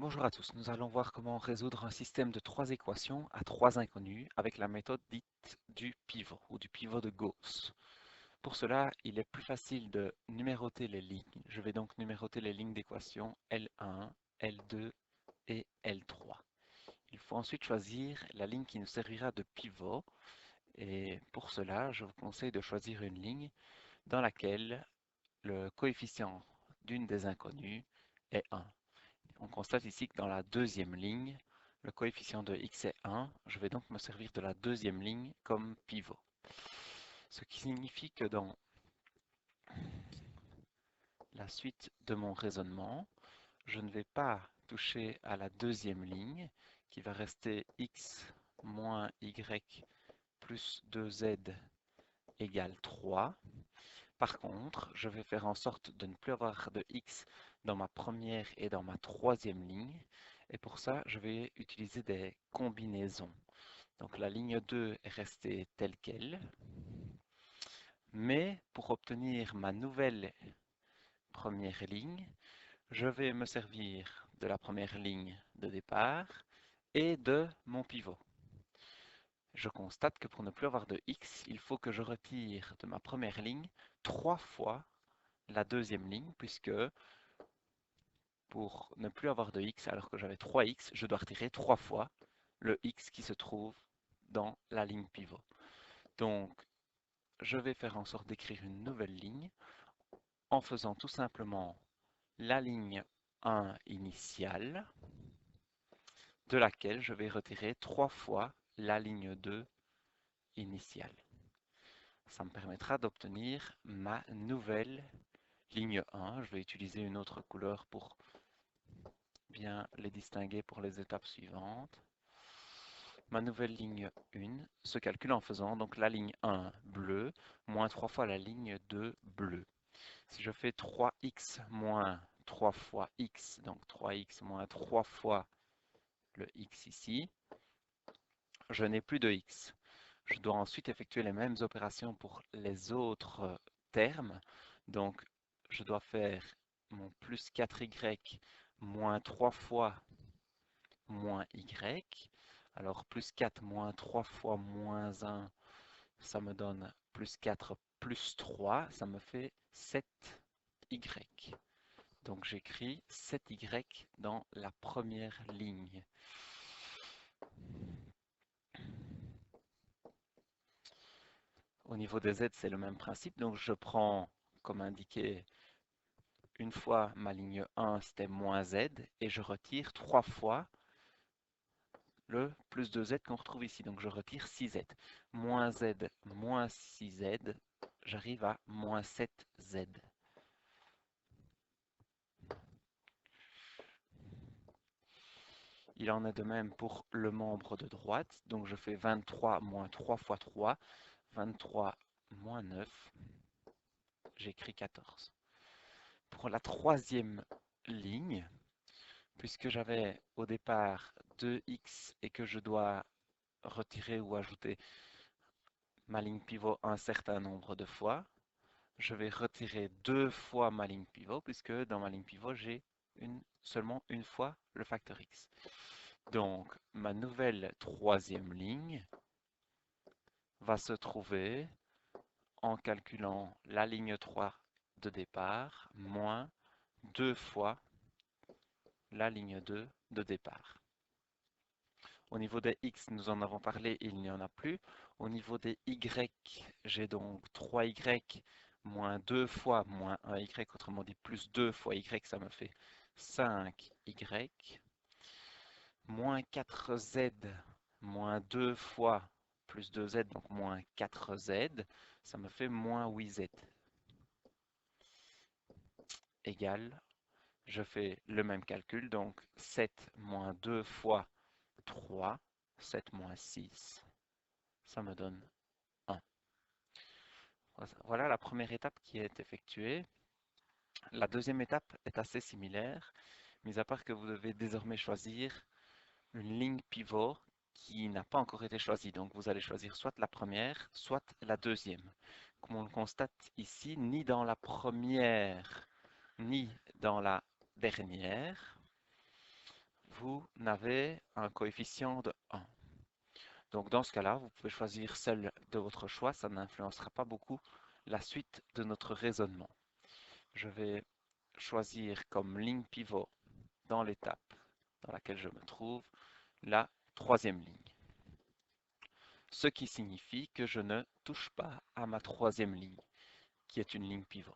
Bonjour à tous, nous allons voir comment résoudre un système de trois équations à trois inconnus avec la méthode dite du pivot ou du pivot de Gauss. Pour cela, il est plus facile de numéroter les lignes. Je vais donc numéroter les lignes d'équation L1, L2 et L3. Il faut ensuite choisir la ligne qui nous servira de pivot et pour cela, je vous conseille de choisir une ligne dans laquelle le coefficient d'une des inconnues est 1. On constate ici que dans la deuxième ligne, le coefficient de x est 1. Je vais donc me servir de la deuxième ligne comme pivot. Ce qui signifie que dans la suite de mon raisonnement, je ne vais pas toucher à la deuxième ligne qui va rester x moins y plus 2z égale 3. Par contre, je vais faire en sorte de ne plus avoir de x dans ma première et dans ma troisième ligne. Et pour ça, je vais utiliser des combinaisons. Donc la ligne 2 est restée telle qu'elle. Mais pour obtenir ma nouvelle première ligne, je vais me servir de la première ligne de départ et de mon pivot. Je constate que pour ne plus avoir de x, il faut que je retire de ma première ligne 3 fois la deuxième ligne, puisque pour ne plus avoir de x alors que j'avais 3x, je dois retirer 3 fois le x qui se trouve dans la ligne pivot. Donc, je vais faire en sorte d'écrire une nouvelle ligne en faisant tout simplement la ligne 1 initiale, de laquelle je vais retirer 3 fois la ligne 2 initiale. Ça me permettra d'obtenir ma nouvelle ligne 1. Je vais utiliser une autre couleur pour bien les distinguer pour les étapes suivantes. Ma nouvelle ligne 1 se calcule en faisant donc la ligne 1 bleue moins 3 fois la ligne 2 bleue. Si je fais 3x moins 3 fois x, donc 3x moins 3 fois le x ici, je n'ai plus de x. Je dois ensuite effectuer les mêmes opérations pour les autres termes. Donc, je dois faire mon plus 4y moins 3 fois moins y. Alors, plus 4 moins 3 fois moins 1, ça me donne plus 4 plus 3, ça me fait 7y. Donc, j'écris 7y dans la première ligne. Au niveau des z, c'est le même principe. Donc, je prends, comme indiqué, une fois ma ligne 1, c'était moins z, et je retire 3 fois le plus 2z qu'on retrouve ici. Donc je retire 6z. Moins z, moins 6z, j'arrive à moins 7z. Il en est de même pour le membre de droite. Donc je fais 23 moins 3 fois 3. 23 moins 9, j'écris 14. Pour la troisième ligne, puisque j'avais au départ 2x et que je dois retirer ou ajouter ma ligne pivot un certain nombre de fois, je vais retirer 2 fois ma ligne pivot, puisque dans ma ligne pivot, j'ai seulement une fois le facteur x. Donc, ma nouvelle troisième ligne va se trouver en calculant la ligne 3 de départ moins 2 fois la ligne 2 de départ. Au niveau des x, nous en avons parlé, il n'y en a plus. Au niveau des y, j'ai donc 3y moins 2 fois moins 1y, autrement dit plus 2 fois y, ça me fait 5y. Moins 4z moins 2 fois plus 2z, donc moins 4z, ça me fait moins 8z. Égale, je fais le même calcul, donc 7 moins 2 fois 3, 7 moins 6, ça me donne 1. Voilà la première étape qui est effectuée. La deuxième étape est assez similaire, mis à part que vous devez désormais choisir une ligne pivot qui n'a pas encore été choisie. Donc vous allez choisir soit la première, soit la deuxième. Comme on le constate ici, ni dans la première, ni dans la dernière, vous n'avez un coefficient de 1. Donc dans ce cas-là, vous pouvez choisir celle de votre choix, ça n'influencera pas beaucoup la suite de notre raisonnement. Je vais choisir comme ligne pivot dans l'étape dans laquelle je me trouve la troisième ligne. Ce qui signifie que je ne touche pas à ma troisième ligne, qui est une ligne pivot.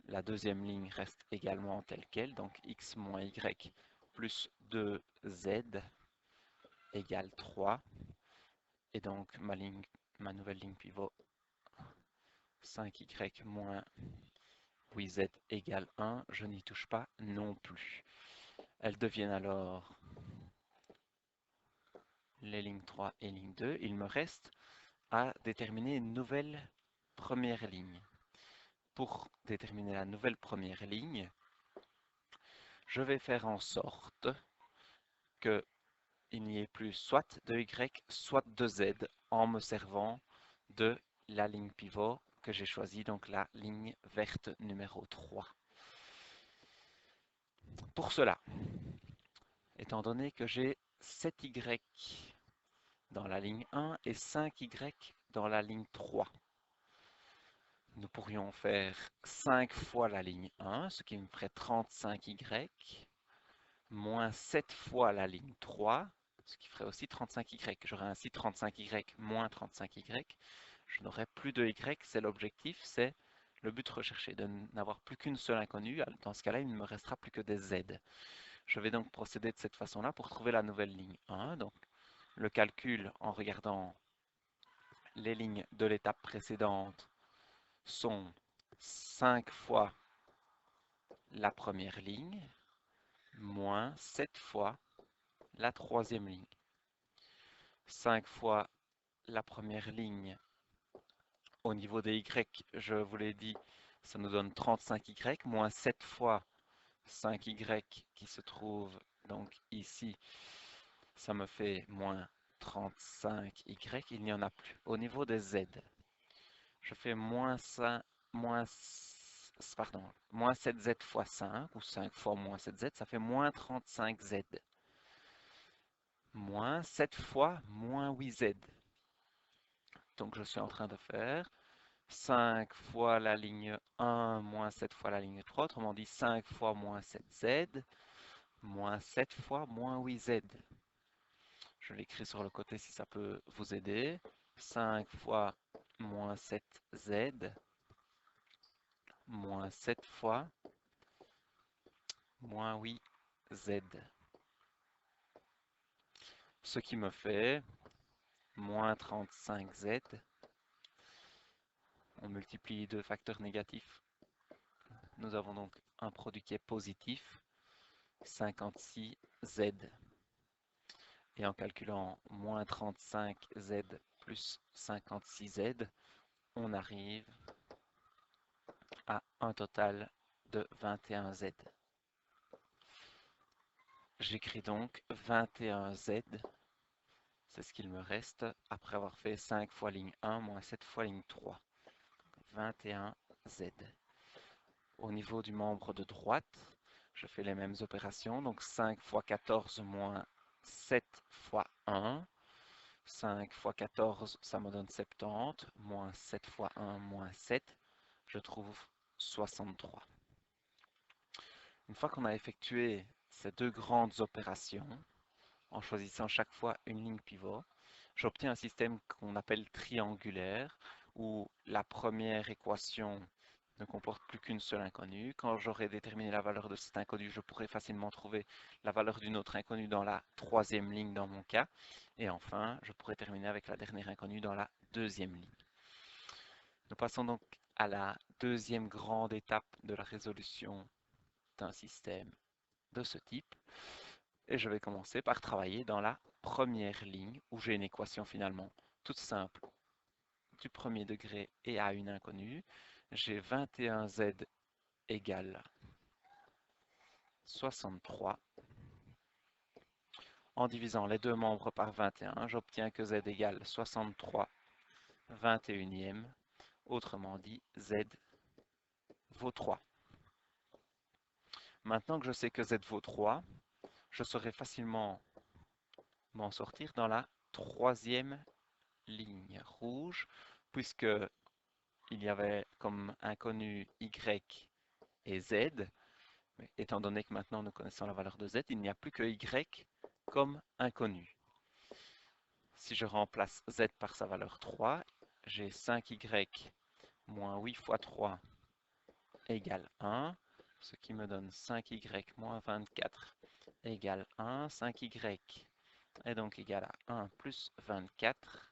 La deuxième ligne reste également telle qu'elle, donc x moins y plus 2z égale 3. Et donc ma nouvelle ligne pivot, 5y moins 8z égale 1, je n'y touche pas non plus. Elles deviennent alors les lignes 3 et ligne 2. Il me reste à déterminer une nouvelle première ligne. Pour déterminer la nouvelle première ligne, je vais faire en sorte qu'il n'y ait plus soit de y, soit de z en me servant de la ligne pivot que j'ai choisie, donc la ligne verte numéro 3. Pour cela, étant donné que j'ai 7y dans la ligne 1 et 5y dans la ligne 3, nous pourrions faire 5 fois la ligne 1, ce qui me ferait 35y, moins 7 fois la ligne 3, ce qui ferait aussi 35y. J'aurais ainsi 35y moins 35y. Je n'aurai plus de y, c'est l'objectif, c'est le but recherché, de n'avoir plus qu'une seule inconnue. Dans ce cas-là, il ne me restera plus que des z. Je vais donc procéder de cette façon-là pour trouver la nouvelle ligne 1. Donc, le calcul en regardant les lignes de l'étape précédente sont 5 fois la première ligne, moins 7 fois la troisième ligne. 5 fois la première ligne au niveau des y, je vous l'ai dit, ça nous donne 35y, moins 7 fois 5y qui se trouve donc ici, ça me fait moins 35y, il n'y en a plus. Au niveau des z, je fais moins 7z fois 5, ou 5 fois moins 7z, ça fait moins 35z. Moins 7 fois moins 8z. Donc je suis en train de faire 5 fois la ligne 1 moins 7 fois la ligne 3, autrement dit 5 fois moins 7z, moins 7 fois moins 8z. Je l'écris sur le côté si ça peut vous aider. 5 fois moins 7z, moins 7 fois moins 8z. Ce qui me fait moins 35z. On multiplie deux facteurs négatifs. Nous avons donc un produit qui est positif, 56z. Et en calculant moins 35z plus 56z, on arrive à un total de 21z. J'écris donc 21z, c'est ce qu'il me reste après avoir fait 5 fois ligne 1 moins 7 fois ligne 3. 21z. Au niveau du membre de droite, je fais les mêmes opérations, donc 5 fois 14 moins 7 fois 1. 5 fois 14, ça me donne 70, moins 7 fois 1, moins 7, je trouve 63. Une fois qu'on a effectué ces deux grandes opérations, en choisissant chaque fois une ligne pivot, j'obtiens un système qu'on appelle triangulaire, où la première équation ne comporte plus qu'une seule inconnue. Quand j'aurai déterminé la valeur de cette inconnue, je pourrai facilement trouver la valeur d'une autre inconnue dans la troisième ligne dans mon cas. Et enfin, je pourrai terminer avec la dernière inconnue dans la deuxième ligne. Nous passons donc à la deuxième grande étape de la résolution d'un système de ce type. Et je vais commencer par travailler dans la première ligne où j'ai une équation finalement toute simple du premier degré et à une inconnue. J'ai 21z égale 63. En divisant les deux membres par 21, j'obtiens que z égale 63 21e. Autrement dit, z vaut 3. Maintenant que je sais que z vaut 3, je saurai facilement m'en sortir dans la troisième ligne rouge, puisque il y avait comme inconnu y et z. Mais étant donné que maintenant nous connaissons la valeur de z, il n'y a plus que y comme inconnu. Si je remplace z par sa valeur 3, j'ai 5y moins 8 fois 3 égale 1, ce qui me donne 5y moins 24 égale 1. 5y est donc égal à 1 plus 24.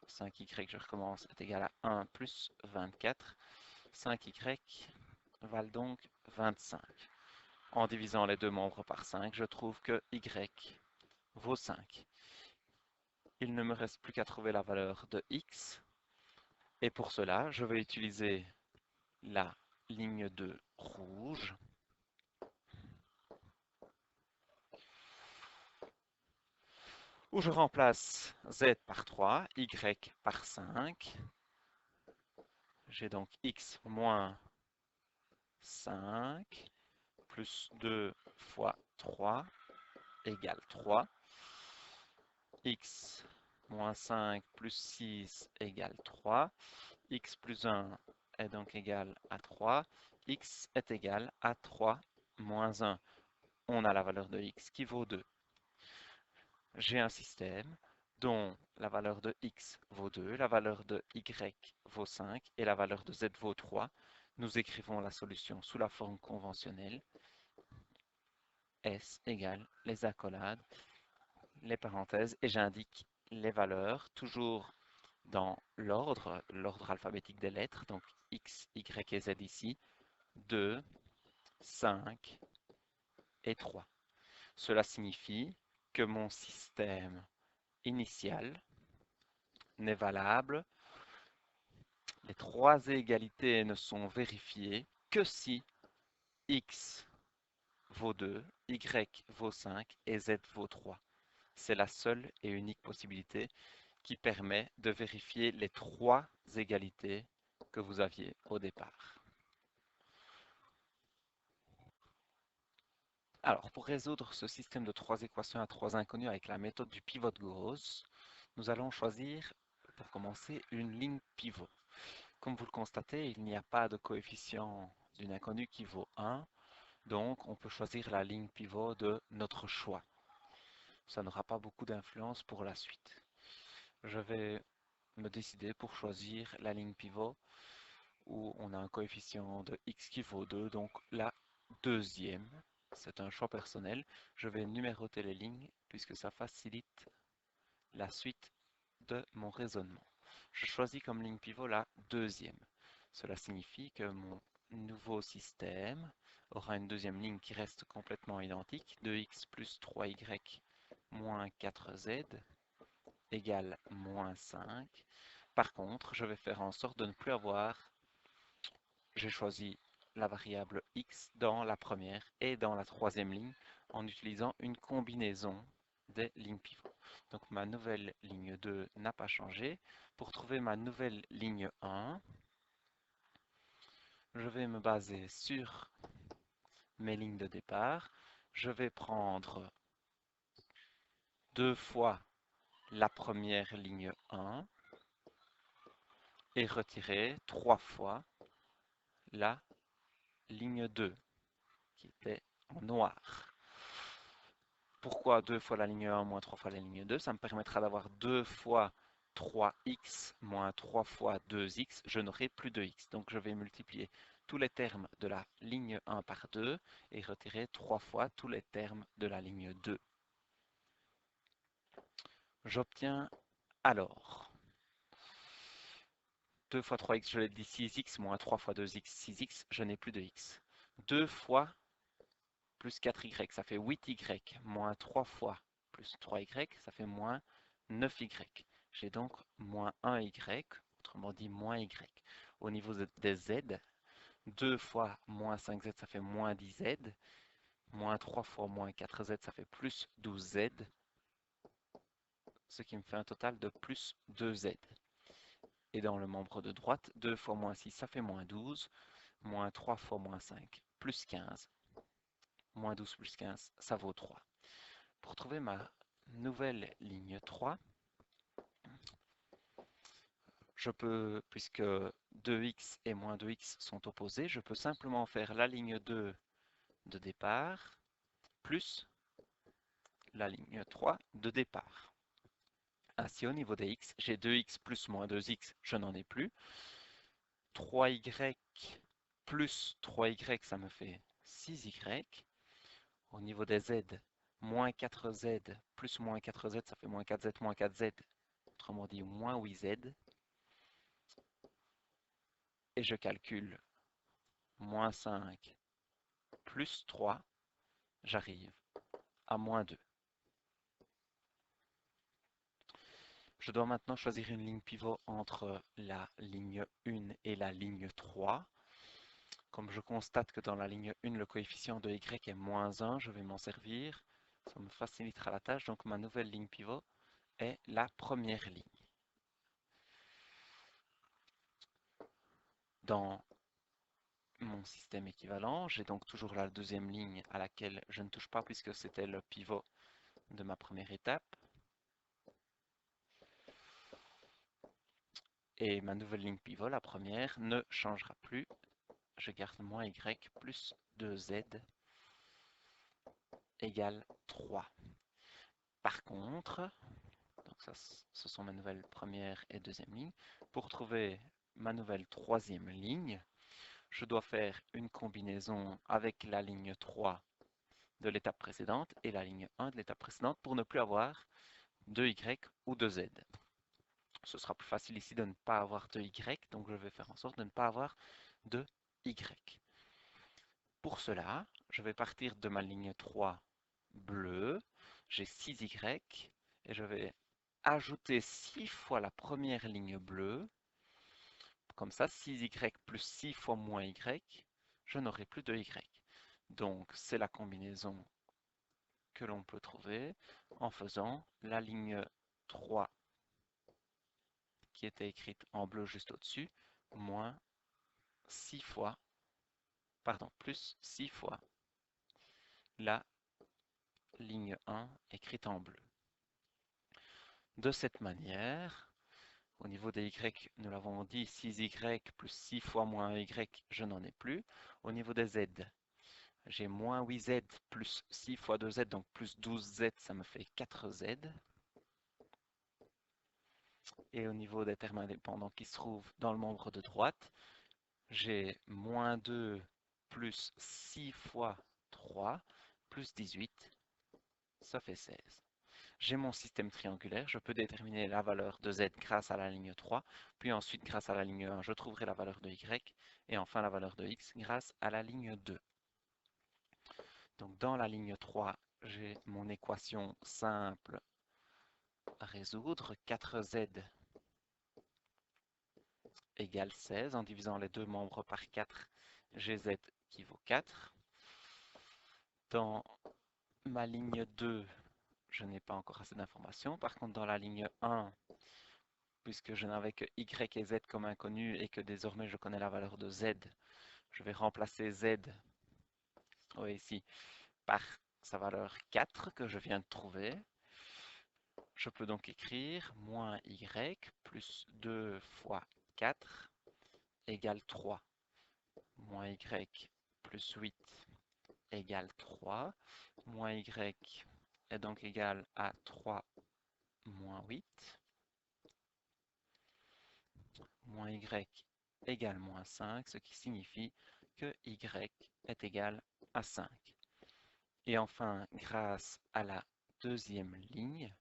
« 5y, je recommence, est égal à 1 plus 24. 5y valent donc 25. En divisant les deux membres par 5, je trouve que y vaut 5. Il ne me reste plus qu'à trouver la valeur de x. Et pour cela, je vais utiliser la ligne 2 rouge. Où je remplace z par 3, y par 5. J'ai donc x moins 5 plus 2 fois 3 égale 3. X moins 5 plus 6 égale 3. X plus 1 est donc égal à 3. X est égal à 3 moins 1. On a la valeur de x qui vaut 2. J'ai un système dont la valeur de x vaut 2, la valeur de y vaut 5 et la valeur de z vaut 3. Nous écrivons la solution sous la forme conventionnelle. S égale les accolades, les parenthèses, et j'indique les valeurs, toujours dans l'ordre alphabétique des lettres, donc X, Y et Z ici, 2, 5 et 3. Cela signifie que mon système initial n'est valable. Les trois égalités ne sont vérifiées que si X vaut 2, Y vaut 5 et Z vaut 3. C'est la seule et unique possibilité qui permet de vérifier les trois égalités que vous aviez au départ. Alors, pour résoudre ce système de trois équations à trois inconnus avec la méthode du pivot de Gauss, nous allons choisir, pour commencer, une ligne pivot. Comme vous le constatez, il n'y a pas de coefficient d'une inconnue qui vaut 1, donc on peut choisir la ligne pivot de notre choix. Ça n'aura pas beaucoup d'influence pour la suite. Je vais me décider pour choisir la ligne pivot où on a un coefficient de x qui vaut 2, donc la deuxième. C'est un choix personnel. Je vais numéroter les lignes puisque ça facilite la suite de mon raisonnement. Je choisis comme ligne pivot la deuxième. Cela signifie que mon nouveau système aura une deuxième ligne qui reste complètement identique, 2x plus 3y moins 4z égale moins 5. Par contre, je vais faire en sorte de ne plus avoir, j'ai choisi la variable x dans la première et dans la troisième ligne en utilisant une combinaison des lignes pivots. Donc ma nouvelle ligne 2 n'a pas changé. Pour trouver ma nouvelle ligne 1, je vais me baser sur mes lignes de départ. Je vais prendre deux fois la première ligne 1 et retirer trois fois la ligne 2 qui était en noir. Pourquoi 2 fois la ligne 1 moins 3 fois la ligne 2? Ça me permettra d'avoir 2 fois 3x moins 3 fois 2x. Je n'aurai plus de x. Donc je vais multiplier tous les termes de la ligne 1 par 2 et retirer 3 fois tous les termes de la ligne 2. J'obtiens alors 2 fois 3x, je l'ai dit, 6x, moins 3 fois 2x, 6x, je n'ai plus de x. 2 fois plus 4y, ça fait 8y, moins 3 fois plus 3y, ça fait moins 9y. J'ai donc moins 1y, autrement dit moins y. Au niveau des z, 2 fois moins 5z, ça fait moins 10z. Moins 3 fois moins 4z, ça fait plus 12z. Ce qui me fait un total de plus 2z. Et dans le membre de droite, 2 fois moins 6, ça fait moins 12. Moins 3 fois moins 5, plus 15. Moins 12 plus 15, ça vaut 3. Pour trouver ma nouvelle ligne 3, je peux, puisque 2x et moins 2x sont opposés, je peux simplement faire la ligne 2 de départ plus la ligne 3 de départ. Ainsi, au niveau des x, j'ai 2x plus moins 2x, je n'en ai plus. 3y plus 3y, ça me fait 6y. Au niveau des z, moins 4z plus moins 4z, ça fait moins 4z moins 4z, autrement dit moins 8z. Et je calcule moins 5 plus 3, j'arrive à moins 2. Je dois maintenant choisir une ligne pivot entre la ligne 1 et la ligne 3. Comme je constate que dans la ligne 1, le coefficient de y est moins 1, je vais m'en servir. Ça me facilitera la tâche. Donc ma nouvelle ligne pivot est la première ligne. Dans mon système équivalent, j'ai donc toujours la deuxième ligne à laquelle je ne touche pas puisque c'était le pivot de ma première étape. Et ma nouvelle ligne pivot, la première, ne changera plus. Je garde moins y plus 2z égale 3. Par contre, donc ça, ce sont mes nouvelles première et deuxième lignes. Pour trouver ma nouvelle troisième ligne, je dois faire une combinaison avec la ligne 3 de l'étape précédente et la ligne 1 de l'étape précédente pour ne plus avoir de y ou de z. Ce sera plus facile ici de ne pas avoir de y, donc je vais faire en sorte de ne pas avoir de y. Pour cela, je vais partir de ma ligne 3 bleue, j'ai 6y, et je vais ajouter 6 fois la première ligne bleue. Comme ça, 6y plus 6 fois moins y, je n'aurai plus de y. Donc, c'est la combinaison que l'on peut trouver en faisant la ligne 3 qui était écrite en bleu juste au-dessus, moins 6 fois, pardon, plus 6 fois la ligne 1 écrite en bleu. De cette manière, au niveau des y, nous l'avons dit, 6y plus 6 fois moins y, je n'en ai plus. Au niveau des z, j'ai moins 8z plus 6 fois 2z, donc plus 12z, ça me fait 4z. Et au niveau des termes indépendants qui se trouvent dans le membre de droite, j'ai moins 2 plus 6 fois 3 plus 18, ça fait 16. J'ai mon système triangulaire, je peux déterminer la valeur de z grâce à la ligne 3, puis ensuite grâce à la ligne 1, je trouverai la valeur de y, et enfin la valeur de x grâce à la ligne 2. Donc dans la ligne 3, j'ai mon équation simple à résoudre, 4z égale 16, en divisant les deux membres par 4, j'ai z qui vaut 4. Dans ma ligne 2, je n'ai pas encore assez d'informations. Par contre, dans la ligne 1, puisque je n'avais que y et z comme inconnus et que désormais je connais la valeur de z, je vais remplacer z, oui, ici, par sa valeur 4 que je viens de trouver. Je peux donc écrire moins y plus 2 fois 4 égale 3. Moins y plus 8 égale 3. Moins y est donc égal à 3 moins 8. Moins y égale moins 5, ce qui signifie que y est égal à 5. Et enfin, grâce à la deuxième ligne,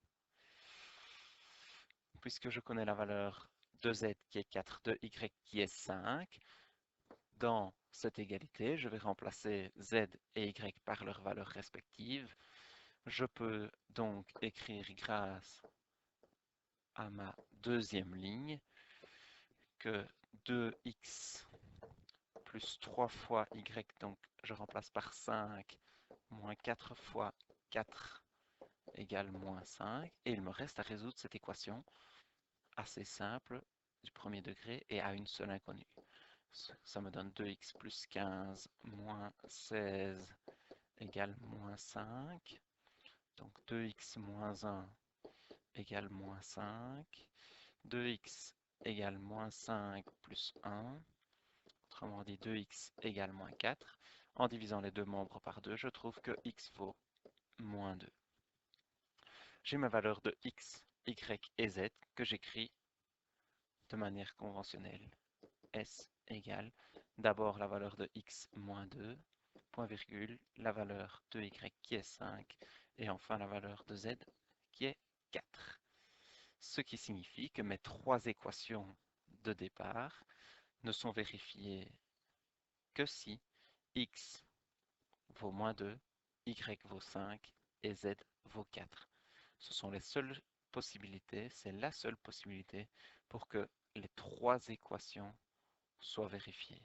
puisque je connais la valeur de z qui est 4, de y qui est 5, dans cette égalité, je vais remplacer z et y par leurs valeurs respectives. Je peux donc écrire grâce à ma deuxième ligne que 2x plus 3 fois y, donc je remplace par 5, moins 4 fois 4 égale moins 5. Et il me reste à résoudre cette équation assez simple, du premier degré et à une seule inconnue. Ça me donne 2x plus 15 moins 16 égale moins 5. Donc 2x moins 1 égale moins 5. 2x égale moins 5 plus 1. Autrement dit, 2x égale moins 4. En divisant les deux membres par 2, je trouve que x vaut moins 2. J'ai ma valeur de x, y et z que j'écris de manière conventionnelle. S égale d'abord la valeur de x moins 2, point virgule, la valeur de y qui est 5, et enfin la valeur de z qui est 4. Ce qui signifie que mes trois équations de départ ne sont vérifiées que si x vaut moins 2, y vaut 5 et z vaut 4. Ce sont les seules possibilités, c'est la seule possibilité pour que les trois équations soient vérifiées.